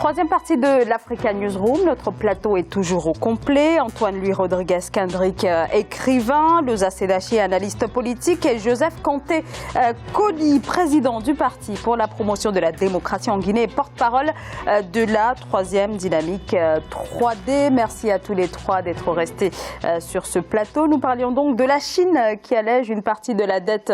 Troisième partie de l'Africa Newsroom. Notre plateau est toujours au complet. Antoine-Louis Rodriguez-Kendrick, écrivain, Loza Sedachi, analyste politique, et Joseph Kanté Koli, président du Parti pour la promotion de la démocratie en Guinée et porte-parole de la troisième dynamique 3D. Merci à tous les trois d'être restés sur ce plateau. Nous parlions donc de la Chine qui allège une partie de la dette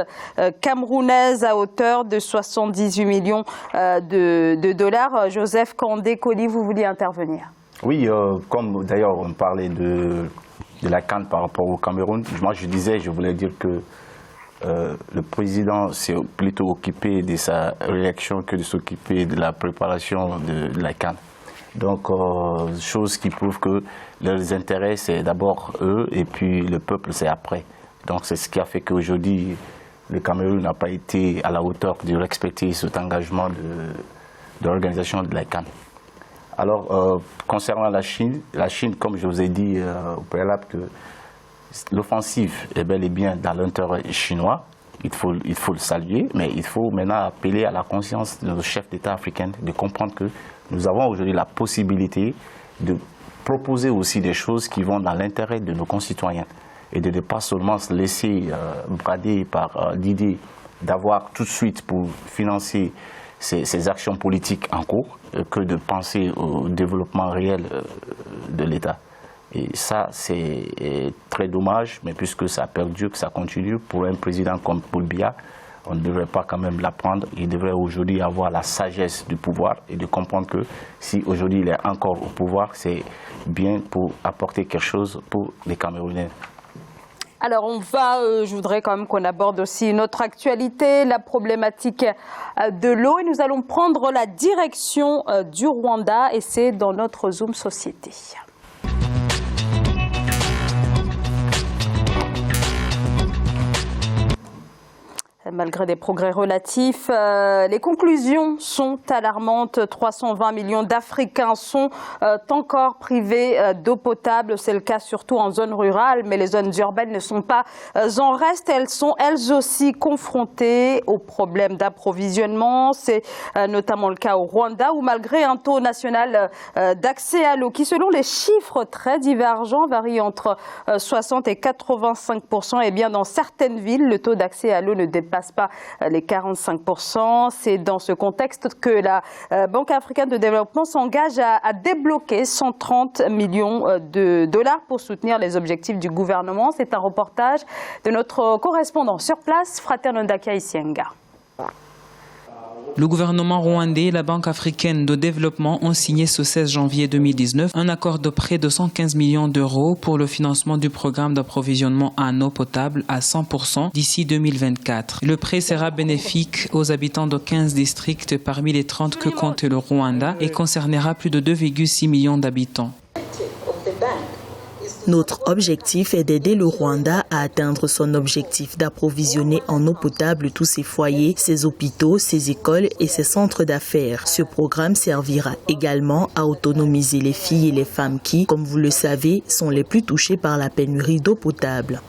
camerounaise à hauteur de 78 millions de dollars. Joseph Kandé Koli, vous vouliez intervenir? Oui, comme d'ailleurs on parlait de la CAN par rapport au Cameroun, moi je voulais dire que le président s'est plutôt occupé de sa réaction que de s'occuper de la préparation de la CAN. Donc, chose qui prouve que leurs intérêts, c'est d'abord eux et puis le peuple, c'est après. Donc, c'est ce qui a fait qu'aujourd'hui, le Cameroun n'a pas été à la hauteur de respecter cet engagement de l'organisation de la CAN. Alors, concernant la Chine, comme je vous ai dit au préalable, que l'offensive est bel et bien dans l'intérêt chinois, il faut le saluer, mais il faut maintenant appeler à la conscience de nos chefs d'État africains de comprendre que nous avons aujourd'hui la possibilité de proposer aussi des choses qui vont dans l'intérêt de nos concitoyens et de ne pas seulement se laisser brader par l'idée d'avoir tout de suite pour financer ces actions politiques en cours que de penser au développement réel de l'État. Et ça, c'est très dommage, mais puisque ça perdure, que ça continue, pour un président comme Paul Biya, on ne devrait pas quand même l'apprendre. Il devrait aujourd'hui avoir la sagesse du pouvoir et de comprendre que si aujourd'hui il est encore au pouvoir, c'est bien pour apporter quelque chose pour les Camerounais. Alors je voudrais quand même qu'on aborde aussi une autre actualité, la problématique de l'eau. Et nous allons prendre la direction du Rwanda et c'est dans notre Zoom Société. Malgré des progrès relatifs, les conclusions sont alarmantes. 320 millions d'Africains sont encore privés d'eau potable. C'est le cas surtout en zone rurale, mais les zones urbaines ne sont pas en reste. Elles sont elles aussi confrontées aux problèmes d'approvisionnement. C'est notamment le cas au Rwanda, où malgré un taux national d'accès à l'eau qui, selon les chiffres très divergents, varie entre 60 et 85%, et bien dans certaines villes, le taux d'accès à l'eau ne dépasse pas les 45%. C'est dans ce contexte que la Banque africaine de développement s'engage à débloquer 130 millions de dollars pour soutenir les objectifs du gouvernement. C'est un reportage de notre correspondant sur place, Frater Nondakia Isienga. Le gouvernement rwandais et la Banque africaine de développement ont signé ce 16 janvier 2019 un accord de prêt de 115 millions d'euros pour le financement du programme d'approvisionnement en eau potable à 100% d'ici 2024. Le prêt sera bénéfique aux habitants de 15 districts parmi les 30 que compte le Rwanda et concernera plus de 2,6 millions d'habitants. Notre objectif est d'aider le Rwanda à atteindre son objectif d'approvisionner en eau potable tous ses foyers, ses hôpitaux, ses écoles et ses centres d'affaires. Ce programme servira également à autonomiser les filles et les femmes qui, comme vous le savez, sont les plus touchées par la pénurie d'eau potable.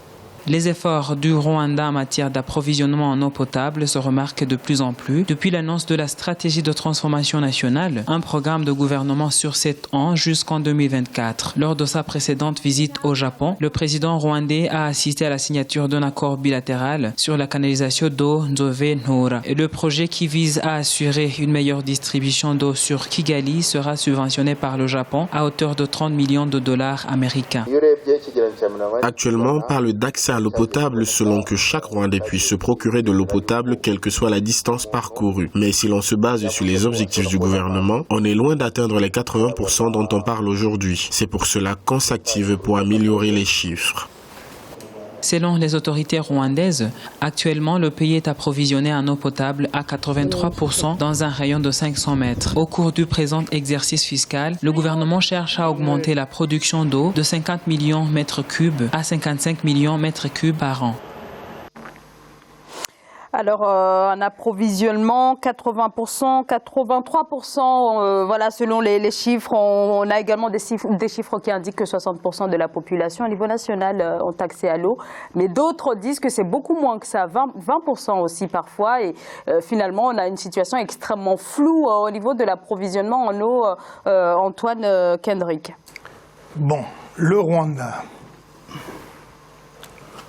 Les efforts du Rwanda en matière d'approvisionnement en eau potable se remarquent de plus en plus depuis l'annonce de la stratégie de transformation nationale, un programme de gouvernement sur 7 ans jusqu'en 2024. Lors de sa précédente visite au Japon, le président rwandais a assisté à la signature d'un accord bilatéral sur la canalisation d'eau Nzove-Nura. Le projet qui vise à assurer une meilleure distribution d'eau sur Kigali sera subventionné par le Japon à hauteur de 30 millions de dollars américains. Actuellement, on parle d'accès à l'eau potable selon que chaque Rwandais puisse se procurer de l'eau potable quelle que soit la distance parcourue. Mais si l'on se base sur les objectifs du gouvernement, on est loin d'atteindre les 80% dont on parle aujourd'hui. C'est pour cela qu'on s'active pour améliorer les chiffres. Selon les autorités rwandaises, actuellement, le pays est approvisionné en eau potable à 83% dans un rayon de 500 mètres. Au cours du présent exercice fiscal, le gouvernement cherche à augmenter la production d'eau de 50 millions mètres cubes à 55 millions mètres cubes par an. Alors, un approvisionnement, 80%, 83%, voilà, selon les chiffres. On a également des chiffres qui indiquent que 60% de la population au niveau national ont accès à l'eau. Mais d'autres disent que c'est beaucoup moins que ça, 20% aussi parfois. Et finalement, on a une situation extrêmement floue au niveau de l'approvisionnement en eau. Antoine Kendrick. Bon, le Rwanda,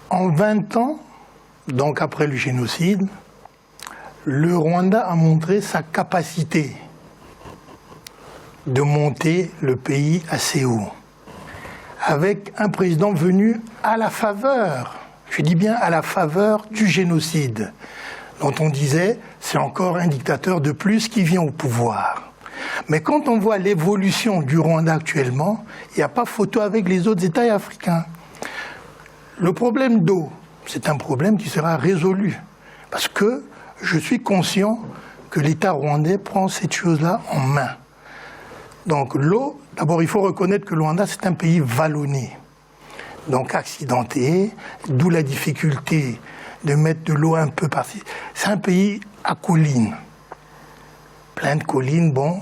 en 20 ans, donc après le génocide, le Rwanda a montré sa capacité de monter le pays assez haut, avec un président venu à la faveur, je dis bien à la faveur du génocide, dont on disait c'est encore un dictateur de plus qui vient au pouvoir. Mais quand on voit l'évolution du Rwanda actuellement, il n'y a pas photo avec les autres États africains. Le problème d'eau, c'est un problème qui sera résolu. Parce que je suis conscient que l'État rwandais prend cette chose-là en main. Donc l'eau, d'abord il faut reconnaître que le Rwanda c'est un pays vallonné. Donc accidenté, d'où la difficulté de mettre de l'eau un peu par-ci. C'est un pays à collines. Plein de collines, bon.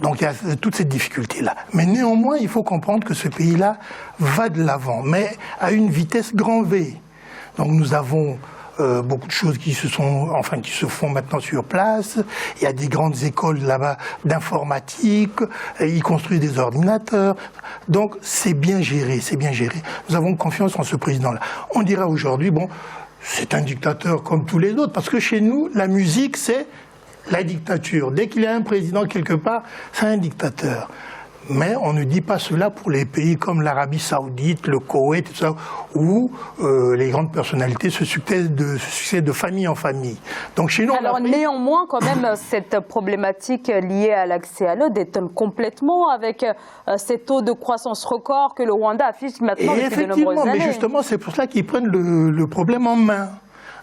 Donc il y a toute cette difficulté-là. Mais néanmoins, il faut comprendre que ce pays-là va de l'avant, mais à une vitesse grand V. Donc nous avons beaucoup de choses qui se font maintenant sur place. Il y a des grandes écoles là-bas d'informatique, ils construisent des ordinateurs. Donc c'est bien géré, c'est bien géré. Nous avons confiance en ce président-là. On dira aujourd'hui, bon, c'est un dictateur comme tous les autres, parce que chez nous, la musique, c'est la dictature. Dès qu'il y a un président quelque part, c'est un dictateur. Mais on ne dit pas cela pour les pays comme l'Arabie Saoudite, le Koweït, tout ça, où les grandes personnalités se succèdent de famille en famille. Donc chez nous, alors néanmoins, quand même, cette problématique liée à l'accès à l'eau détonne complètement avec ces taux de croissance record que le Rwanda affiche maintenant depuis de nombreuses années. Mais justement, c'est pour cela qu'ils prennent le problème en main.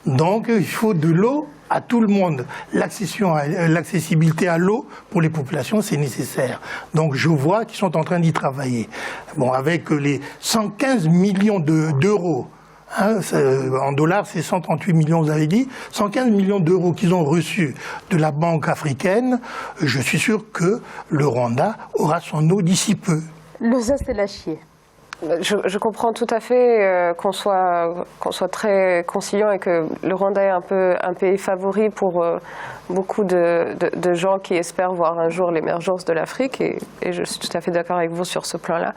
Donc il faut de l'eau à tout le monde. L'accessibilité à l'eau pour les populations, c'est nécessaire. Donc je vois qu'ils sont en train d'y travailler. Bon, avec les 115 millions d'euros, hein, en dollars c'est 138 millions, vous avez dit, 115 millions d'euros qu'ils ont reçus de la Banque africaine, je suis sûr que le Rwanda aura son eau d'ici peu. Le zeste et la chier. Je comprends tout à fait qu'on soit très conciliant et que le Rwanda est un pays favori pour beaucoup de gens qui espèrent voir un jour l'émergence de l'Afrique et je suis tout à fait d'accord avec vous sur ce plan-là.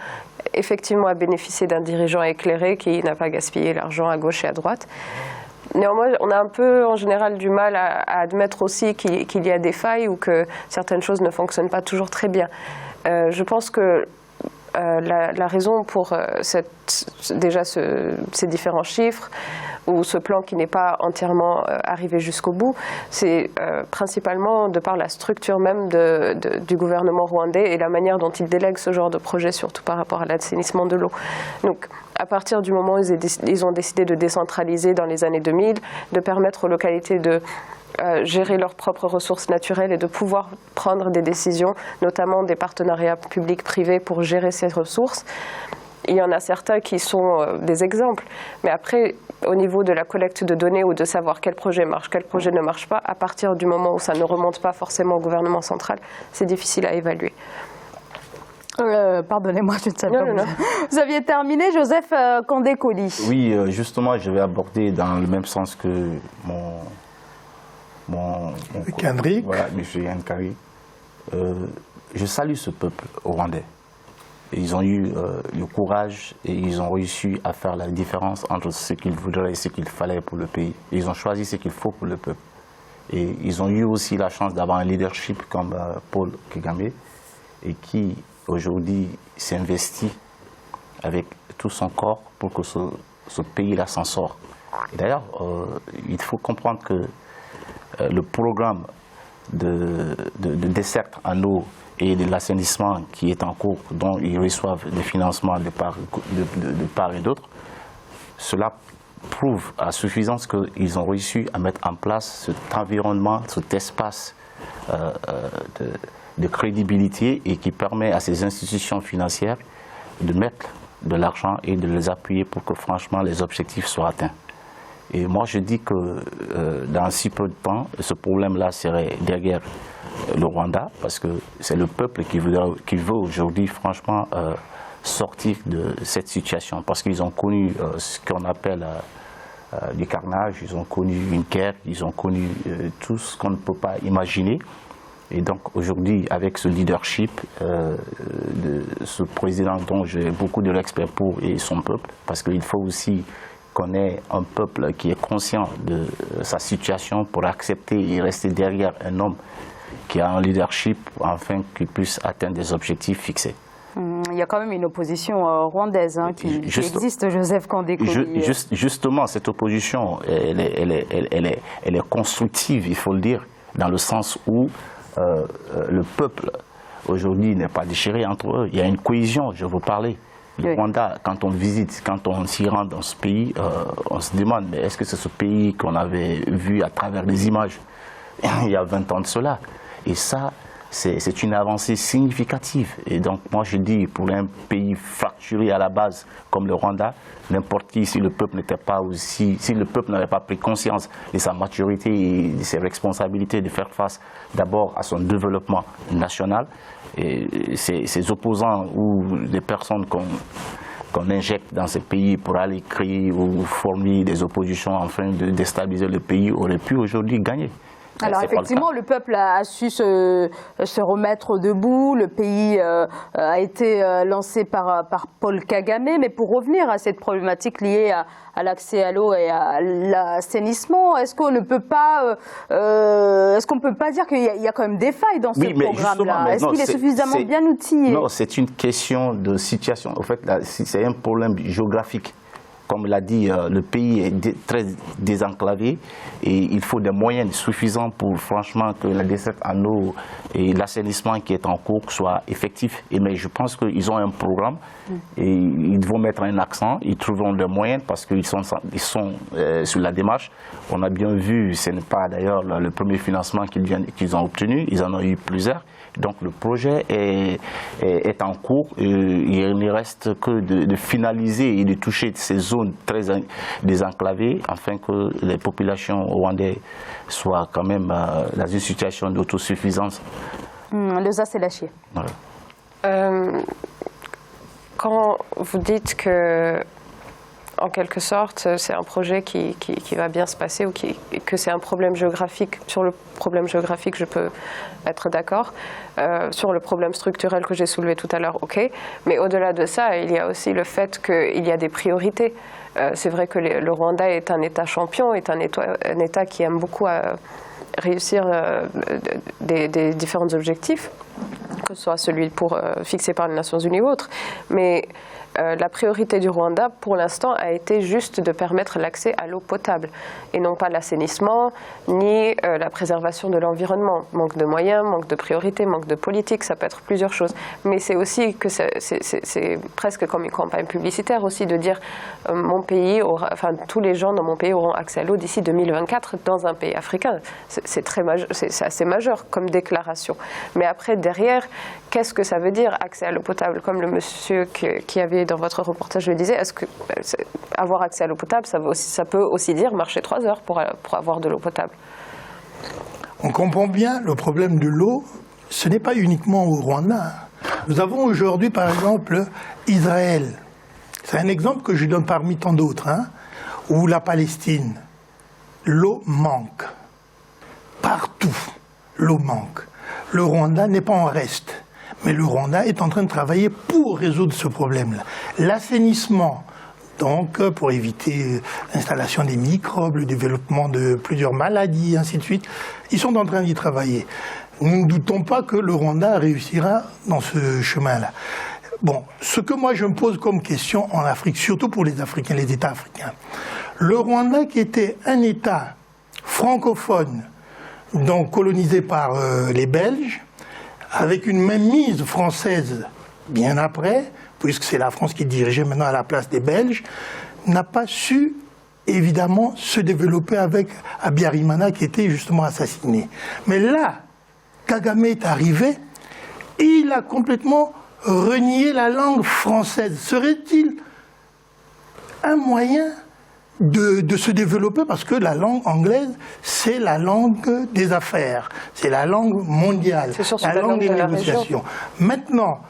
Effectivement, à bénéficier d'un dirigeant éclairé qui n'a pas gaspillé l'argent à gauche et à droite. Néanmoins, on a un peu en général du mal à admettre aussi qu'il y a des failles ou que certaines choses ne fonctionnent pas toujours très bien. Je pense que la raison pour ces différents chiffres ou ce plan qui n'est pas entièrement arrivé jusqu'au bout, c'est principalement de par la structure même du gouvernement rwandais et la manière dont il délègue ce genre de projet, surtout par rapport à l'assainissement de l'eau. Donc, à partir du moment où ils ont décidé de décentraliser dans les années 2000, de permettre aux localités de gérer leurs propres ressources naturelles et de pouvoir prendre des décisions, notamment des partenariats publics-privés pour gérer ces ressources. Il y en a certains qui sont des exemples. Mais après, au niveau de la collecte de données ou de savoir quel projet marche, quel projet ne marche pas, à partir du moment où ça ne remonte pas forcément au gouvernement central, c'est difficile à évaluer. Pardonnez-moi, je ne sais pas. Non. Vous aviez terminé, Joseph Kandé-Koli. Oui, justement, je vais aborder dans le même sens que mon Kendrick. Voilà, M. Yankari. Je salue ce peuple rwandais. Ils ont eu le courage et ils ont réussi à faire la différence entre ce qu'ils voudraient et ce qu'il fallait pour le pays. Ils ont choisi ce qu'il faut pour le peuple. Et ils ont eu aussi la chance d'avoir un leadership comme Paul Kagame et qui aujourd'hui s'investit avec tout son corps pour que ce pays-là s'en sorte. Et d'ailleurs, il faut comprendre que le programme de desserte en eau et de l'assainissement qui est en cours, dont ils reçoivent des financements de part et d'autre, cela prouve à suffisance qu'ils ont réussi à mettre en place cet environnement, cet espace de crédibilité et qui permet à ces institutions financières de mettre de l'argent et de les appuyer pour que franchement les objectifs soient atteints. Et moi, je dis que dans si peu de temps, ce problème-là serait derrière le Rwanda, parce que c'est le peuple qui veut aujourd'hui, franchement, sortir de cette situation. Parce qu'ils ont connu ce qu'on appelle du carnage, ils ont connu une guerre, ils ont connu tout ce qu'on ne peut pas imaginer. Et donc aujourd'hui, avec ce leadership de ce président dont j'ai beaucoup de respect pour et son peuple, parce qu'il faut aussi qu'on ait un peuple qui est conscient de sa situation pour accepter et rester derrière un homme qui a un leadership afin qu'il puisse atteindre des objectifs fixés. Il y a quand même une opposition rwandaise qui existe, Joseph Kandé-Kouli. Justement, cette opposition, elle est constructive, il faut le dire, dans le sens où le peuple aujourd'hui n'est pas déchiré entre eux. Il y a une cohésion, je veux parler. Le Rwanda, quand on visite, quand on s'y rend dans ce pays, on se demande, mais est-ce que c'est ce pays qu'on avait vu à travers les images il y a 20 ans de cela? Et ça, c'est une avancée significative. Et donc, moi, je dis, pour un pays fracturé à la base comme le Rwanda, n'importe qui, si le peuple n'était pas aussi, si le peuple n'avait pas pris conscience de sa maturité et de ses responsabilités de faire face d'abord à son développement national, et ses opposants ou des personnes qu'on injecte dans ces pays pour aller créer ou former des oppositions afin de déstabiliser le pays auraient pu aujourd'hui gagner. Alors effectivement, le peuple a su se remettre debout, le pays a été lancé par Paul Kagame, mais pour revenir à cette problématique liée à l'accès à l'eau et à l'assainissement, est-ce qu'on ne peut pas, dire qu'il y a quand même des failles dans ce programme-là? Est-ce qu'il est suffisamment bien outillé? Non, c'est une question de situation. En fait, c'est un problème géographique. Comme l'a dit, le pays est très désenclavé et il faut des moyens suffisants pour franchement que la desserte en eau et l'assainissement qui est en cours soit effectif. Mais je pense qu'ils ont un programme et ils vont mettre un accent, ils trouveront des moyens parce qu'ils sont sur la démarche. On a bien vu, ce n'est pas d'ailleurs le premier financement qu'ils ont obtenu, ils en ont eu plusieurs. Donc le projet est en cours et il ne reste que de finaliser et de toucher ces zones très désenclavées afin que les populations rwandaises soient quand même dans une situation d'autosuffisance. Leza Selachié. Ouais. Quand vous dites que, en quelque sorte, c'est un projet qui va bien se passer ou que c'est un problème géographique. Sur le problème géographique, je peux être d'accord. Sur le problème structurel que j'ai soulevé tout à l'heure, ok. Mais au-delà de ça, il y a aussi le fait qu'il y a des priorités. C'est vrai que le Rwanda est un État champion, est un État qui aime beaucoup réussir des différents objectifs, que ce soit celui fixé par les Nations Unies ou autre. Mais la priorité du Rwanda, pour l'instant, a été juste de permettre l'accès à l'eau potable et non pas l'assainissement ni la préservation de l'environnement. Manque de moyens, manque de priorité, manque de politique, ça peut être plusieurs choses. Mais c'est aussi que c'est presque comme une campagne publicitaire aussi de dire mon pays tous les gens dans mon pays auront accès à l'eau d'ici 2024 dans un pays africain. C'est assez majeur comme déclaration. Mais après, derrière, qu'est-ce que ça veut dire accès à l'eau potable? Comme le monsieur qui avait dans votre reportage le disait, est-ce que avoir accès à l'eau potable, ça peut aussi dire marcher 3 heures pour avoir de l'eau potable? On comprend bien le problème de l'eau, ce n'est pas uniquement au Rwanda. Nous avons aujourd'hui, par exemple, Israël. C'est un exemple que je donne parmi tant d'autres, ou la Palestine. L'eau manque. Partout, l'eau manque. Le Rwanda n'est pas en reste. Mais le Rwanda est en train de travailler pour résoudre ce problème-là. L'assainissement, donc pour éviter l'installation des microbes, le développement de plusieurs maladies, ainsi de suite, ils sont en train d'y travailler. Nous ne doutons pas que le Rwanda réussira dans ce chemin-là. Bon, ce que moi je me pose comme question en Afrique, surtout pour les Africains, les États africains, le Rwanda qui était un État francophone, donc colonisé par les Belges, avec une mainmise française bien après, puisque c'est la France qui dirigeait maintenant à la place des Belges, n'a pas su évidemment se développer avec Abiyarimana qui était justement assassiné. Mais là, Kagame est arrivé, il a complètement renié la langue française. Serait-il un moyen de se développer parce que la langue anglaise, c'est la langue des affaires, c'est la langue mondiale, la langue des négociations. Maintenant,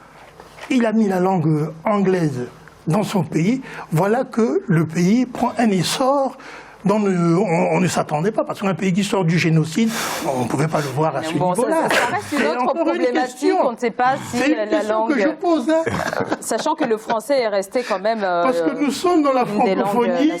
il a mis la langue anglaise dans son pays, voilà que le pays prend un essor dont on ne s'attendait pas, parce qu'un pays qui sort du génocide, on ne pouvait pas le voir à ce niveau-là. Ça reste une autre problématique, on ne sait pas si la langue... que je pose, hein. Sachant que le français est resté quand même parce que nous sommes dans la francophonie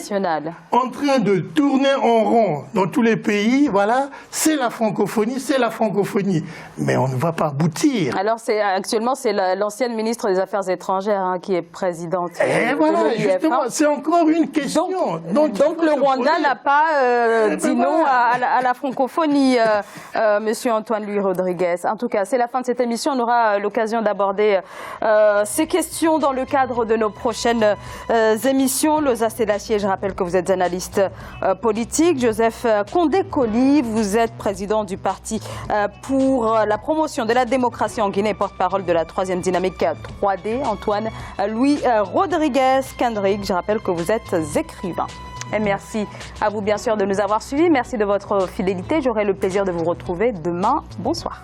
en train de tourner en rond dans tous les pays, voilà, c'est la francophonie, mais on ne va pas aboutir. Alors actuellement c'est l'ancienne ministre des Affaires étrangères qui est présidente de voilà, justement, c'est encore une question. Donc le Rwanda n'a pas dit non à la francophonie, Monsieur Antoine-Louis Rodriguez. En tout cas, c'est la fin de cette émission. On aura l'occasion d'aborder ces questions dans le cadre de nos prochaines émissions. Loza Selassie, je rappelle que vous êtes analyste politique. Joseph Condé-Coly, vous êtes président du Parti pour la promotion de la démocratie en Guinée, porte-parole de la 3e dynamique 3D. Antoine-Louis Rodriguez-Kendrick, je rappelle que vous êtes écrivain. Et merci à vous bien sûr de nous avoir suivis. Merci de votre fidélité. J'aurai le plaisir de vous retrouver demain. Bonsoir.